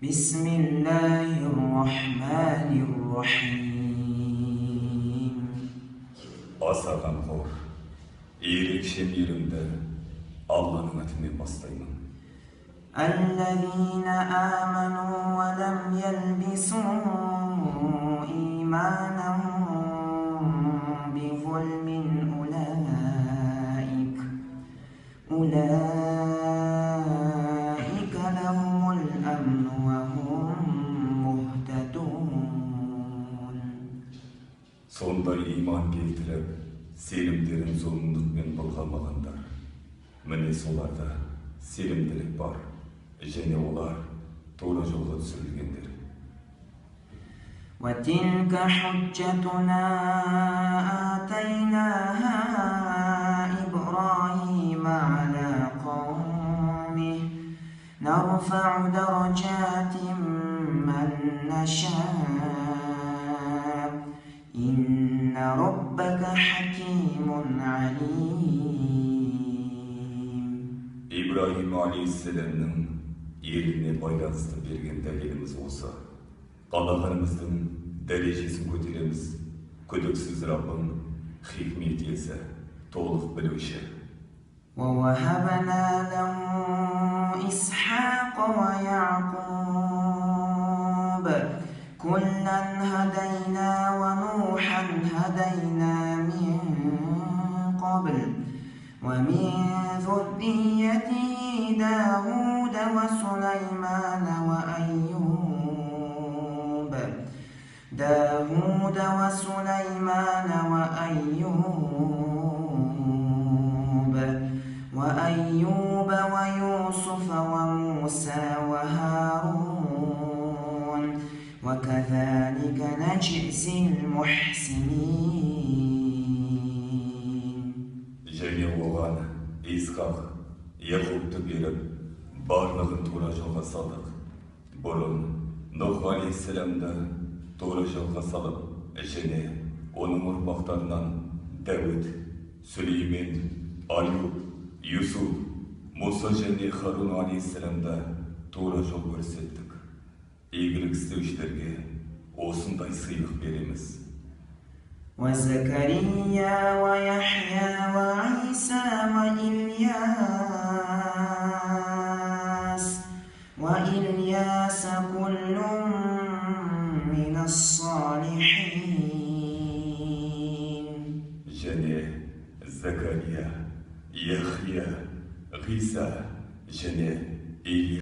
بسم الله الرحمن الرحيم. Аса қамқор, ерекше мейірімді Алланың атымен бастаймын. الذين آمنوا ولم يلبسوا إيمانهم بظلم أولئك لهم الأمن وهم مهتدون. Сондай иман келтіріп, сенімдерін зұлымдықпен былғамағандар. Міне соларда сенімділік бар, және олар тура жолға түсірілгендер. وتلك حجتنا آتيناها إبراهيم على قومه نرفع درجات من نشاء إن ربك حكيم عليم. İbrahim Aleyhisselam'ның еліне байланысты берген дәлеліміз осы. Қалағанымыздың дәрежесін көтереміз. Күдіксіз Раббың хикмет иесі, толық білуші. ووهبنا له إسحاق ويعقوب كلا هدينا ونوحا هدينا من قبل ومن ذريته داود وسليمان وأيوب ويوسف وموسى وهارون وكذلك نجزي المحسنين. Және оған Исхақ, Яқубты беріп, барлығын тура жолға салдық. Бұрын Нұх Алейхисаламды тура жолға салып, және оның ұрпақтарынан Дәуд, Сүлеймен, Айуб, Юсуф, Мұса және Харун Алейхисаламды тура жол көрсеттік. Игілік істеушілерге осындай сыйлық береміз. وزكريا ويحيى وعيسى وإلياس كل من الصالحين. және Закария, Яхия, Ғиса және Илия.